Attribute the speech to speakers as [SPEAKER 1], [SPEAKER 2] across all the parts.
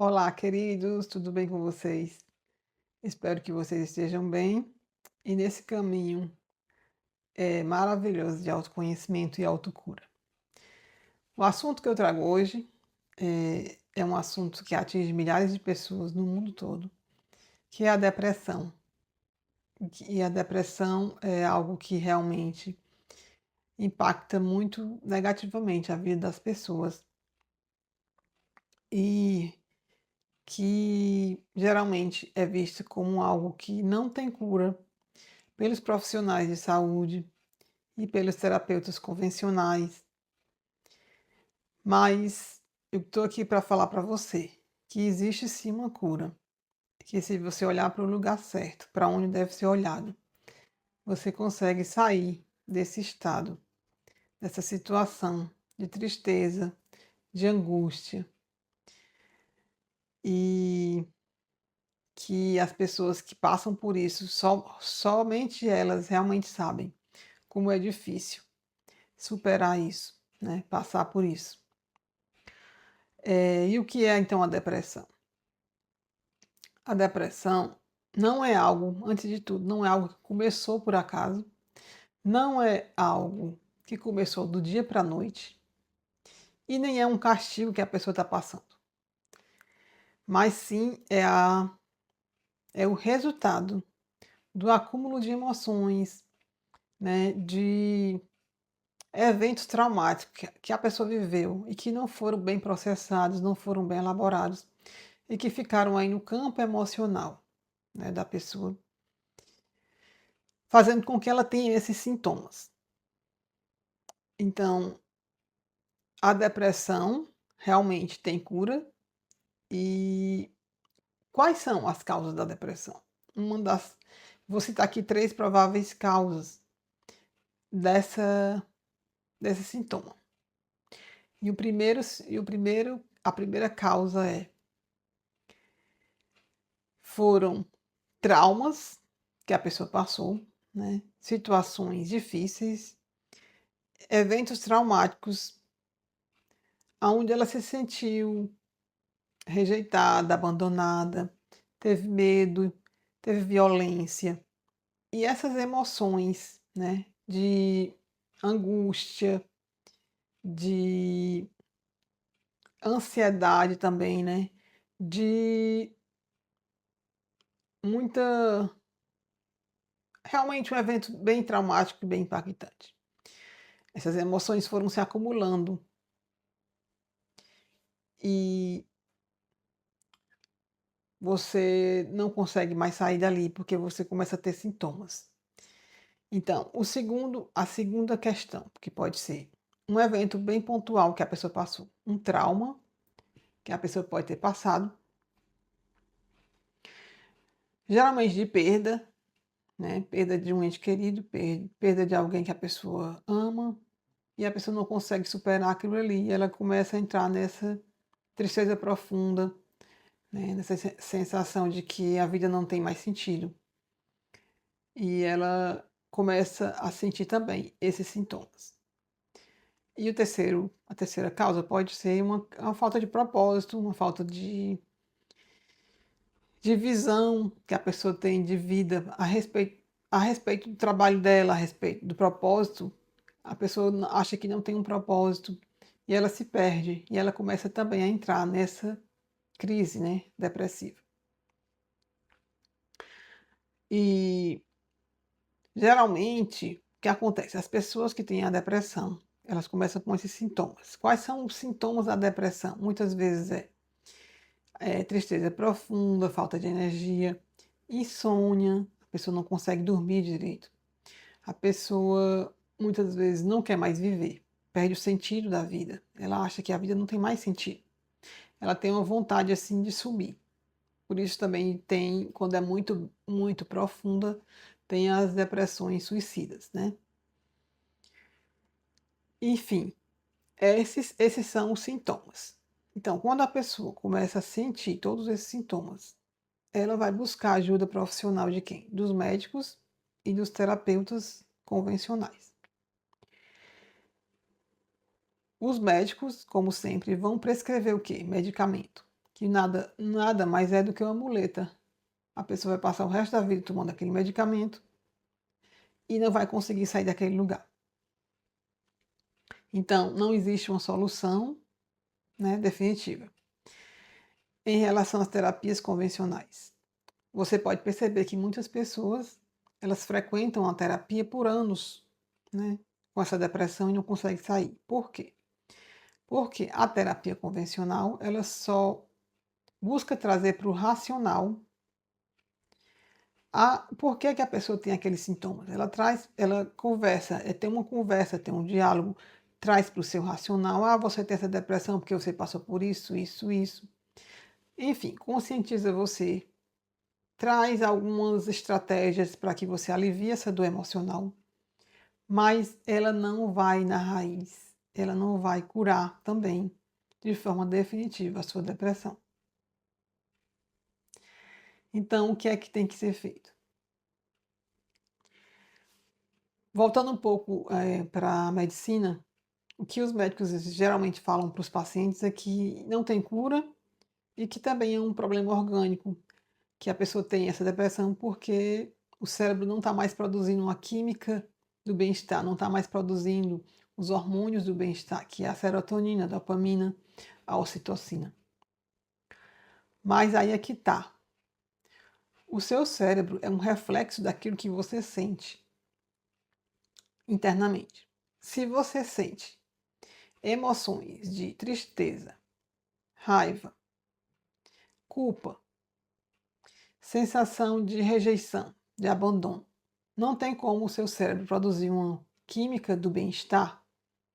[SPEAKER 1] Olá, queridos, tudo bem com vocês? Espero que vocês estejam bem e nesse caminho maravilhoso de autoconhecimento e autocura. O assunto que eu trago hoje é um assunto que atinge milhares de pessoas no mundo todo, que é a depressão. E a depressão é algo que realmente impacta muito negativamente a vida das pessoas e que geralmente é visto como algo que não tem cura pelos profissionais de saúde e pelos terapeutas convencionais, mas eu estou aqui para falar para você que existe sim uma cura, que se você olhar para o lugar certo, para onde deve ser olhado, você consegue sair desse estado, dessa situação de tristeza, de angústia, e que as pessoas que passam por isso, somente elas realmente sabem como é difícil superar isso, né? Passar por isso. E o que é então a depressão? A depressão não é algo, antes de tudo, não é algo que começou por acaso, não é algo que começou do dia para a noite e nem é um castigo que a pessoa está passando, mas sim é o resultado do acúmulo de emoções, né, de eventos traumáticos que a pessoa viveu e que não foram bem processados, não foram bem elaborados e que ficaram aí no campo emocional, né, da pessoa, fazendo com que ela tenha esses sintomas. Então, a depressão realmente tem cura. E quais são as causas da depressão? Uma das Vou citar aqui 3 prováveis causas dessa desse sintoma. A primeira causa foram traumas que a pessoa passou, né, situações difíceis, eventos traumáticos aonde ela se sentiu rejeitada, abandonada, teve medo, teve violência. E essas emoções, né, de angústia, de ansiedade também, né, de muita realmente um evento bem traumático e bem impactante. Essas emoções foram se acumulando e você não consegue mais sair dali, porque você começa a ter sintomas. Então, a segunda questão, que pode ser um evento bem pontual que a pessoa passou, um trauma que a pessoa pode ter passado, geralmente de perda, né? Perda de um ente querido, perda de alguém que a pessoa ama, e a pessoa não consegue superar aquilo ali, e ela começa a entrar nessa tristeza profunda, né? Nessa sensação de que a vida não tem mais sentido. E ela começa a sentir também esses sintomas. E a terceira causa pode ser uma falta de propósito, uma falta de visão que a pessoa tem de vida a respeito do trabalho dela, a respeito do propósito. A pessoa acha que não tem um propósito e ela se perde e ela começa também a entrar nessa crise, né, depressiva. E geralmente, o que acontece? As pessoas que têm a depressão, elas começam com esses sintomas. Quais são os sintomas da depressão? Muitas vezes é tristeza profunda, falta de energia, insônia, a pessoa não consegue dormir direito. A pessoa muitas vezes não quer mais viver, perde o sentido da vida. Ela acha que a vida não tem mais sentido. Ela tem uma vontade assim de sumir. Por isso também tem, quando é muito, muito profunda, tem as depressões suicidas, né? Enfim, esses são os sintomas. Então, quando a pessoa começa a sentir todos esses sintomas, ela vai buscar ajuda profissional de quem? Dos médicos e dos terapeutas convencionais. Os médicos, como sempre, vão prescrever o quê? Medicamento, que nada mais é do que uma muleta. A pessoa vai passar o resto da vida tomando aquele medicamento e não vai conseguir sair daquele lugar. Então, não existe uma solução, né, definitiva. Em relação às terapias convencionais, você pode perceber que muitas pessoas elas frequentam a terapia por anos, né, com essa depressão e não conseguem sair. Por quê? Porque a terapia convencional ela só busca trazer para o racional por que, que a pessoa tem aqueles sintomas. Ela conversa, tem uma conversa, tem um diálogo, traz para o seu racional, você tem essa depressão porque você passou por isso, isso, isso. Enfim, conscientiza você, traz algumas estratégias para que você alivie essa dor emocional, mas ela não vai na raiz, ela não vai curar também de forma definitiva a sua depressão. Então, o que é que tem que ser feito? Voltando um pouco para a medicina, o que os médicos geralmente falam para os pacientes é que não tem cura e que também é um problema orgânico, que a pessoa tem essa depressão porque o cérebro não está mais produzindo uma química do bem-estar, não está mais produzindo os hormônios do bem-estar, que é a serotonina, a dopamina, a ocitocina. Mas aí é que está. O seu cérebro é um reflexo daquilo que você sente internamente. Se você sente emoções de tristeza, raiva, culpa, sensação de rejeição, de abandono, não tem como o seu cérebro produzir uma química do bem-estar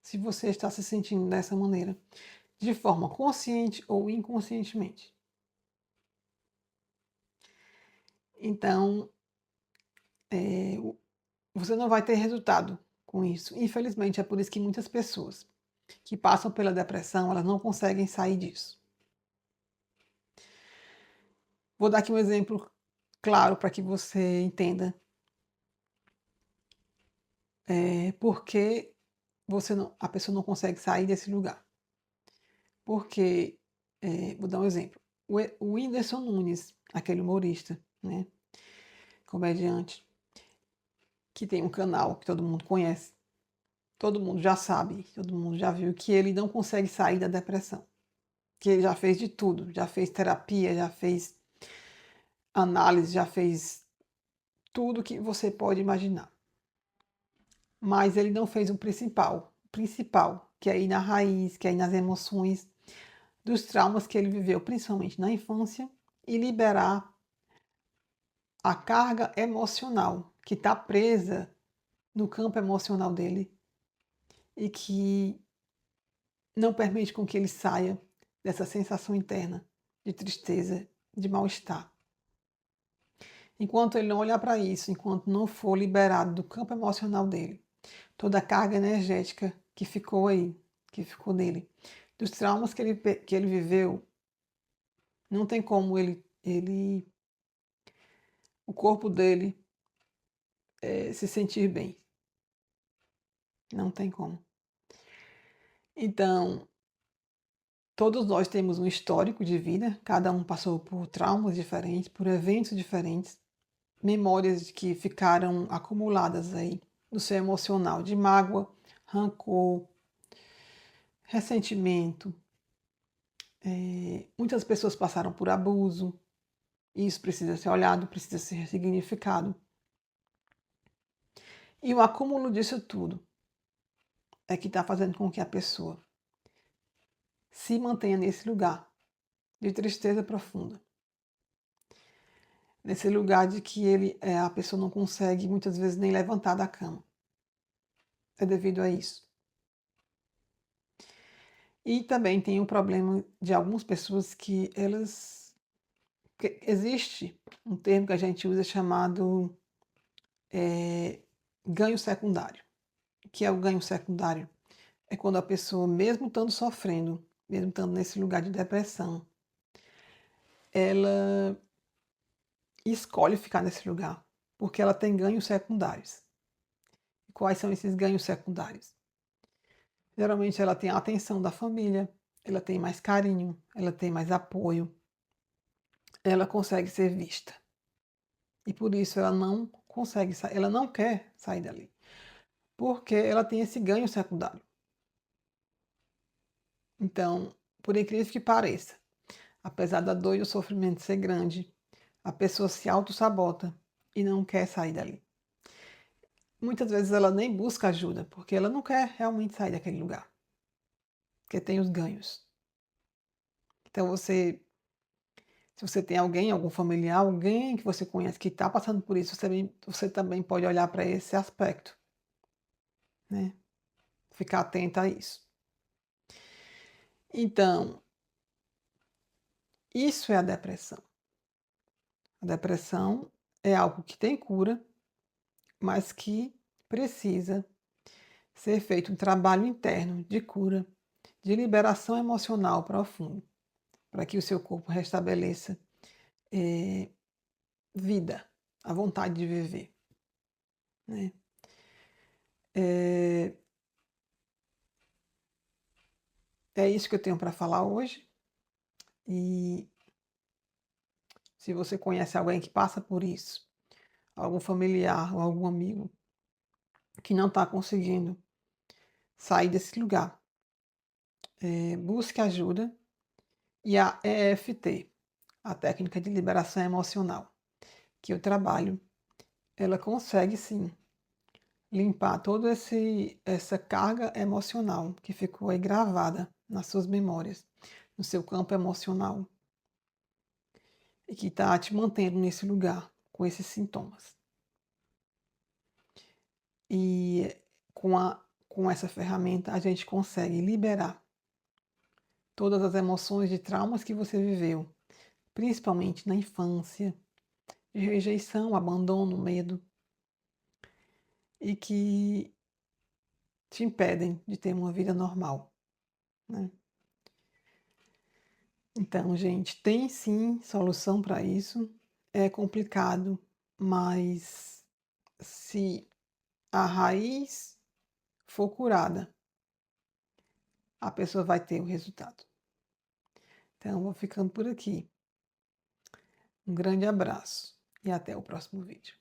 [SPEAKER 1] se você está se sentindo dessa maneira, de forma consciente ou inconscientemente. Então, você não vai ter resultado com isso. Infelizmente, é por isso que muitas pessoas que passam pela depressão, elas não conseguem sair disso. Vou dar aqui um exemplo claro para que você entenda por que a pessoa não consegue sair desse lugar. Porque, vou dar um exemplo, o Whindersson Nunes, aquele humorista, né, comediante, que tem um canal que todo mundo conhece, todo mundo já sabe, todo mundo já viu que ele não consegue sair da depressão. Que ele já fez de tudo, já fez terapia, já fez análise, já fez tudo que você pode imaginar. Mas ele não fez o principal, que é ir na raiz, que é ir nas emoções dos traumas que ele viveu, principalmente na infância, e liberar a carga emocional que está presa no campo emocional dele e que não permite com que ele saia dessa sensação interna de tristeza, de mal-estar. Enquanto ele não olhar para isso, enquanto não for liberado do campo emocional dele, toda a carga energética que ficou aí, que ficou nele, dos traumas que ele viveu, não tem como o corpo dele se sentir bem. Não tem como. Então, todos nós temos um histórico de vida, cada um passou por traumas diferentes, por eventos diferentes, memórias que ficaram acumuladas aí no seu emocional de mágoa, rancor, ressentimento. Muitas pessoas passaram por abuso, e isso precisa ser olhado, precisa ser ressignificado. E o acúmulo disso tudo é que está fazendo com que a pessoa se mantenha nesse lugar de tristeza profunda. Nesse lugar de que a pessoa não consegue muitas vezes nem levantar da cama. É devido a isso. E também tem o problema de algumas pessoas que existe um termo que a gente usa chamado ganho secundário. O que é o ganho secundário? É quando a pessoa, mesmo estando sofrendo, mesmo estando nesse lugar de depressão, ela escolhe ficar nesse lugar, porque ela tem ganhos secundários. Quais são esses ganhos secundários? Geralmente ela tem a atenção da família, ela tem mais carinho, ela tem mais apoio, ela consegue ser vista. E por isso ela não consegue sair, ela não quer sair dali, porque ela tem esse ganho secundário. Então, por incrível que pareça, apesar da dor e do sofrimento ser grande, a pessoa se autossabota e não quer sair dali. Muitas vezes ela nem busca ajuda, porque ela não quer realmente sair daquele lugar, porque tem os ganhos. Então se você tem alguém, algum familiar, alguém que você conhece que está passando por isso, você também pode olhar para esse aspecto, né? Ficar atenta a isso. Então, isso é a depressão. A depressão é algo que tem cura, mas que precisa ser feito um trabalho interno de cura, de liberação emocional profundo, para que o seu corpo restabeleça vida, a vontade de viver, né? É, é isso que eu tenho para falar hoje. E se você conhece alguém que passa por isso, algum familiar ou algum amigo que não está conseguindo sair desse lugar, busque ajuda. E a EFT, a técnica de liberação emocional, que eu trabalho, ela consegue sim limpar toda essa carga emocional que ficou aí gravada nas suas memórias, no seu campo emocional, e que está te mantendo nesse lugar com esses sintomas. E com essa ferramenta a gente consegue liberar todas as emoções de traumas que você viveu, principalmente na infância, de rejeição, abandono, medo, e que te impedem de ter uma vida normal, né? Então, gente, tem sim solução para isso. É complicado, mas se a raiz for curada, a pessoa vai ter o resultado. Então, vou ficando por aqui. Um grande abraço e até o próximo vídeo.